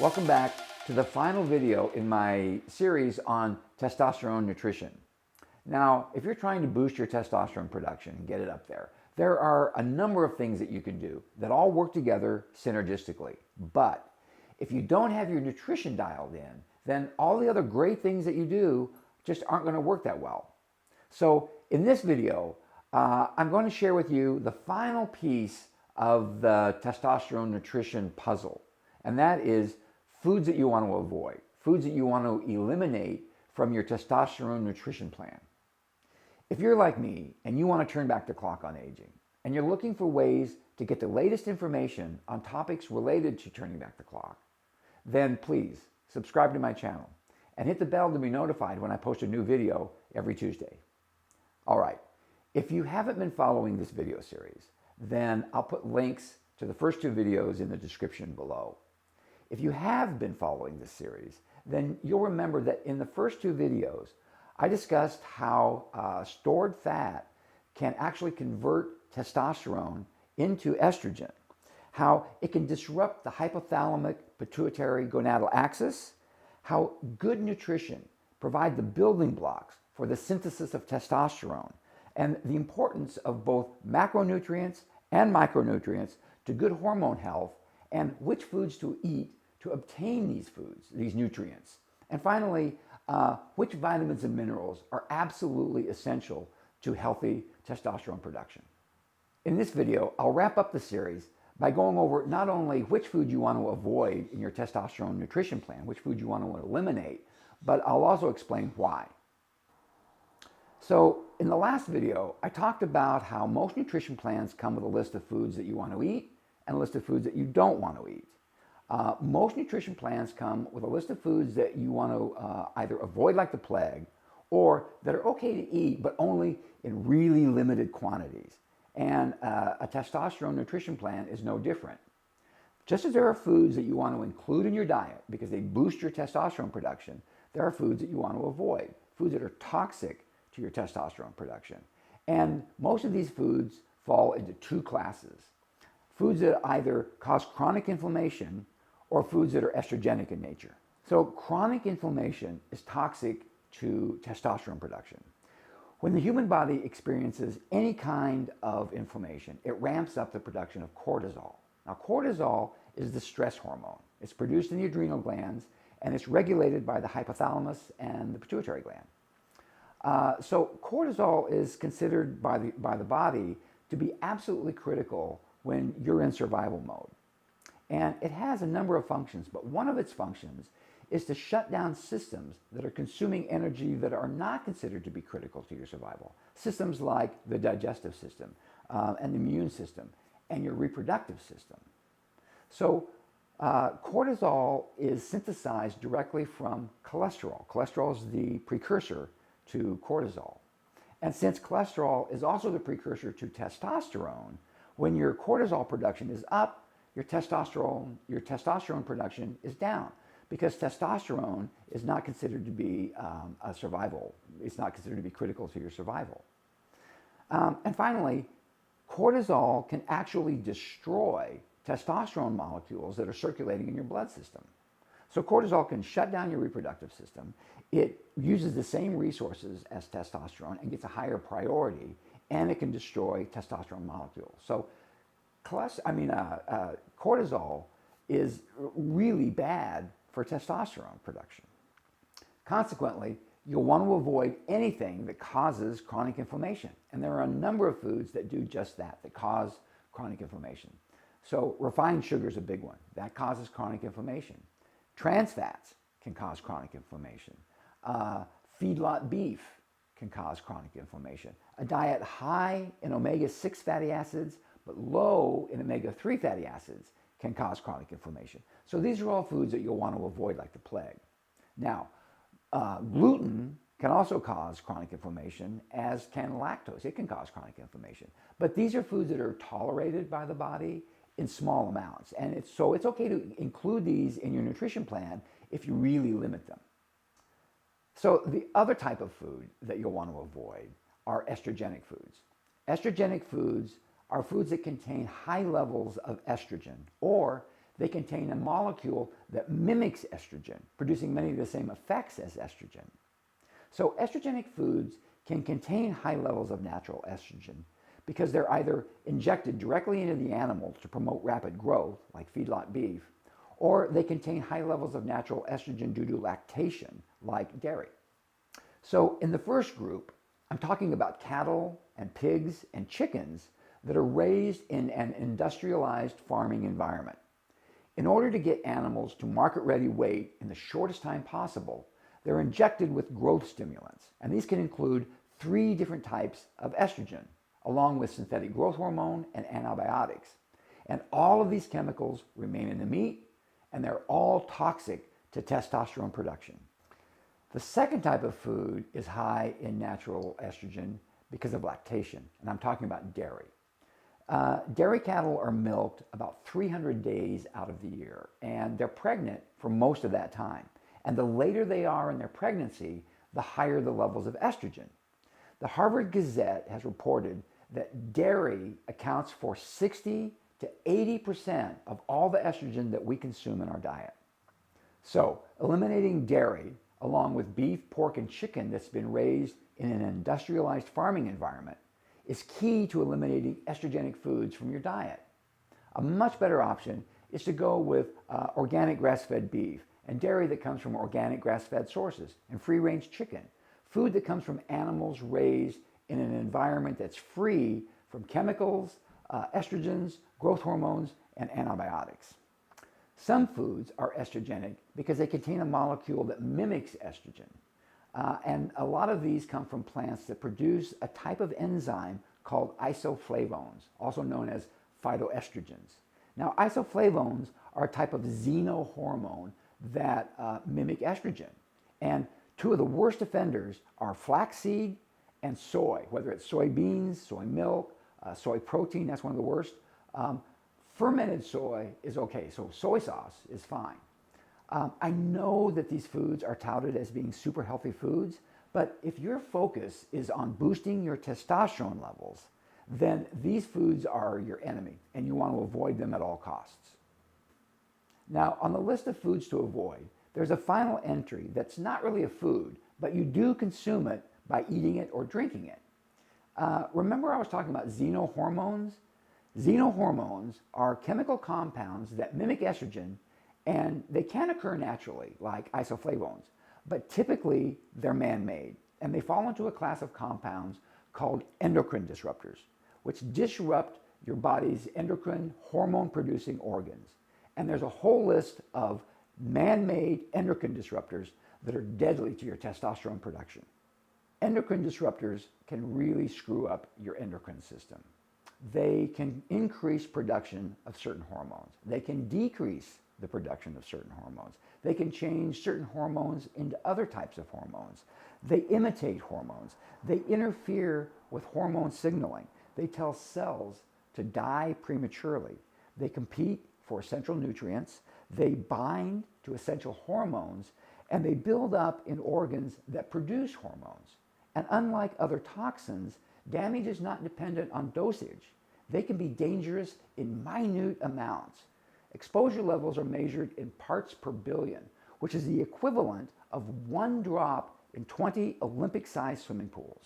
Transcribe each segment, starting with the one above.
Welcome back to the final video in my series on testosterone nutrition. Now, if you're trying to boost your testosterone production and get it up there are a number of things that you can do that all work together synergistically. But if you don't have your nutrition dialed in, then all the other great things that you do just aren't going to work that well. So in this video, I'm going to share with you the final piece of the testosterone nutrition puzzle, and that is foods that you want to avoid, foods that you want to eliminate from your testosterone nutrition plan. If you're like me and you want to turn back the clock on aging, and you're looking for ways to get the latest information on topics related to turning back the clock, then please subscribe to my channel and hit the bell to be notified when I post a new video every Tuesday. All right, if you haven't been following this video series, then I'll put links to the first two videos in the description below. If you have been following this series, then you'll remember that in the first two videos, I discussed how stored fat can actually convert testosterone into estrogen, how it can disrupt the hypothalamic pituitary gonadal axis, how good nutrition provides the building blocks for the synthesis of testosterone, and the importance of both macronutrients and micronutrients to good hormone health, and which foods to eat to obtain these nutrients. And finally, which vitamins and minerals are absolutely essential to healthy testosterone production. In this video, I'll wrap up the series by going over not only which food you want to avoid in your testosterone nutrition plan, which food you want to eliminate, but I'll also explain why. So in the last video, I talked about how most nutrition plans come with a list of foods that you want to eat and a list of foods that you don't want to eat. Most nutrition plans come with a list of foods that you want to either avoid like the plague, or that are okay to eat, but only in really limited quantities. And a testosterone nutrition plan is no different. Just as there are foods that you want to include in your diet because they boost your testosterone production, there are foods that you want to avoid, foods that are toxic to your testosterone production. And most of these foods fall into two classes: foods that either cause chronic inflammation or foods that are estrogenic in nature. So chronic inflammation is toxic to testosterone production. When the human body experiences any kind of inflammation, it ramps up the production of cortisol. Now, cortisol is the stress hormone. It's produced in the adrenal glands, and it's regulated by the hypothalamus and the pituitary gland. So cortisol is considered by the body to be absolutely critical when you're in survival mode. And it has a number of functions, but one of its functions is to shut down systems that are consuming energy that are not considered to be critical to your survival. Systems like the digestive system and the immune system and your reproductive system. So cortisol is synthesized directly from cholesterol. Cholesterol is the precursor to cortisol. And since cholesterol is also the precursor to testosterone, when your cortisol production is up, your testosterone production is down, because testosterone is not considered to be it's not considered to be critical to your survival. And finally, cortisol can actually destroy testosterone molecules that are circulating in your blood system. So cortisol can shut down your reproductive system. It uses the same resources as testosterone and gets a higher priority, and it can destroy testosterone molecules. So cortisol is really bad for testosterone production. Consequently, you'll want to avoid anything that causes chronic inflammation. And there are a number of foods that do just that cause chronic inflammation. So refined sugar is a big one. That causes chronic inflammation. Trans fats can cause chronic inflammation. Feedlot beef can cause chronic inflammation. A diet high in omega-6 fatty acids but low in omega-3 fatty acids can cause chronic inflammation. So these are all foods that you'll want to avoid like the plague. Now, gluten can also cause chronic inflammation, as can lactose. It can cause chronic inflammation. But these are foods that are tolerated by the body in small amounts. And it's okay to include these in your nutrition plan if you really limit them. So the other type of food that you'll want to avoid are estrogenic foods. Estrogenic foods are foods that contain high levels of estrogen, or They contain a molecule that mimics estrogen, producing many of the same effects as estrogen. So estrogenic foods can contain high levels of natural estrogen because they're either injected directly into the animal to promote rapid growth, like feedlot beef, or they contain high levels of natural estrogen due to lactation, like dairy. So in the first group, I'm talking about cattle and pigs and chickens that are raised in an industrialized farming environment. In order to get animals to market-ready weight in the shortest time possible, they're injected with growth stimulants, and these can include 3 different types of estrogen, along with synthetic growth hormone and antibiotics. And all of these chemicals remain in the meat, and they're all toxic to testosterone production. The second type of food is high in natural estrogen because of lactation, and I'm talking about dairy. Dairy cattle are milked about 300 days out of the year, and they're pregnant for most of that time. And the later they are in their pregnancy, the higher the levels of estrogen. The Harvard Gazette has reported that dairy accounts for 60 to 80% of all the estrogen that we consume in our diet. So, eliminating dairy, along with beef, pork, and chicken that's been raised in an industrialized farming environment, is key to eliminating estrogenic foods from your diet. A much better option is to go with organic grass-fed beef and dairy that comes from organic grass-fed sources and free-range chicken, food that comes from animals raised in an environment that's free from chemicals, estrogens, growth hormones, and antibiotics. Some foods are estrogenic because they contain a molecule that mimics estrogen. And a lot of these come from plants that produce a type of enzyme called isoflavones, also known as phytoestrogens. Now, isoflavones are a type of xenohormone that mimic estrogen. And 2 of the worst offenders are flaxseed and soy, whether it's soybeans, soy milk, soy protein, that's one of the worst. Fermented soy is okay, so soy sauce is fine. I know that these foods are touted as being super healthy foods, but if your focus is on boosting your testosterone levels, then these foods are your enemy and you want to avoid them at all costs. Now, on the list of foods to avoid, there's a final entry that's not really a food, but you do consume it by eating it or drinking it. Remember I was talking about xenohormones? Xenohormones are chemical compounds that mimic estrogen, and they can occur naturally, like isoflavones, but typically they're man-made, and they fall into a class of compounds called endocrine disruptors, which disrupt your body's endocrine hormone-producing organs. And there's a whole list of man-made endocrine disruptors that are deadly to your testosterone production. Endocrine disruptors can really screw up your endocrine system. They can increase production of certain hormones. They can decrease the production of certain hormones. They can change certain hormones into other types of hormones. They imitate hormones. They interfere with hormone signaling. They tell cells to die prematurely. They compete for essential nutrients. They bind to essential hormones, and they build up in organs that produce hormones. And unlike other toxins, damage is not dependent on dosage. They can be dangerous in minute amounts. Exposure levels are measured in parts per billion, which is the equivalent of 1 drop in 20 Olympic-sized swimming pools.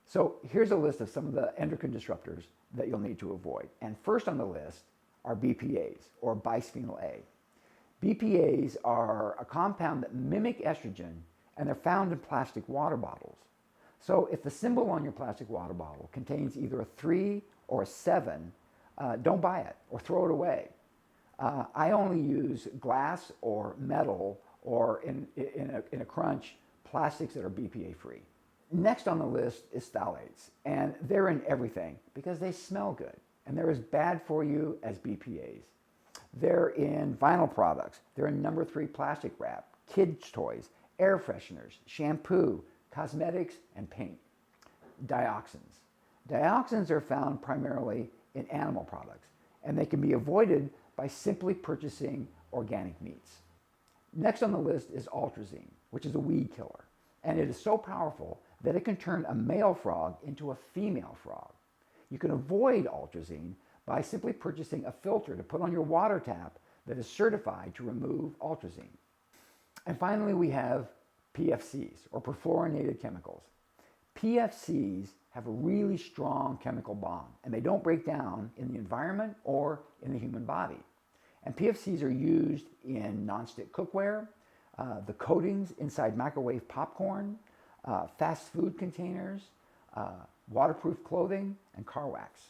So here's a list of some of the endocrine disruptors that you'll need to avoid. And first on the list are BPAs, or bisphenol A. BPAs are a compound that mimic estrogen, and they're found in plastic water bottles. So if the symbol on your plastic water bottle contains either a 3 or a 7, don't buy it or throw it away. I only use glass or metal or in a crunch, plastics that are BPA free. Next on the list is phthalates, and they're in everything because they smell good and they're as bad for you as BPAs. They're in vinyl products, they're in number 3 plastic wrap, kids' toys, air fresheners, shampoo, cosmetics, and paint. Dioxins. Dioxins are found primarily in animal products, and they can be avoided by simply purchasing organic meats. Next on the list is atrazine, which is a weed killer, and it is so powerful that it can turn a male frog into a female frog. You can avoid atrazine by simply purchasing a filter to put on your water tap that is certified to remove atrazine. And finally, we have PFCs, or perfluorinated chemicals. PFCs have a really strong chemical bond, and they don't break down in the environment or in the human body. And PFCs are used in nonstick cookware, the coatings inside microwave popcorn, fast food containers, waterproof clothing, and car wax.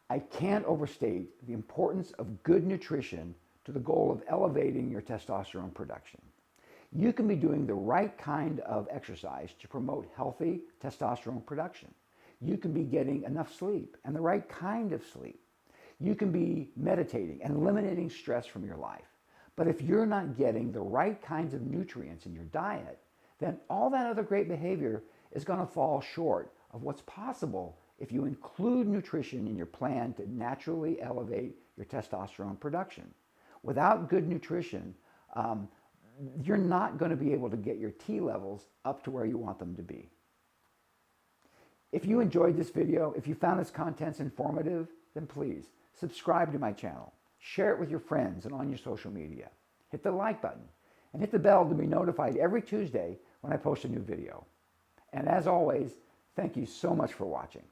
I can't overstate the importance of good nutrition to the goal of elevating your testosterone production. You can be doing the right kind of exercise to promote healthy testosterone production. You can be getting enough sleep and the right kind of sleep. You can be meditating and eliminating stress from your life. But if you're not getting the right kinds of nutrients in your diet, then all that other great behavior is going to fall short of what's possible if you include nutrition in your plan to naturally elevate your testosterone production. Without good nutrition, you're not going to be able to get your T levels up to where you want them to be. If you enjoyed this video, if you found this content informative, then please subscribe to my channel, share it with your friends and on your social media. Hit the like button and hit the bell to be notified every Tuesday when I post a new video. And as always, thank you so much for watching.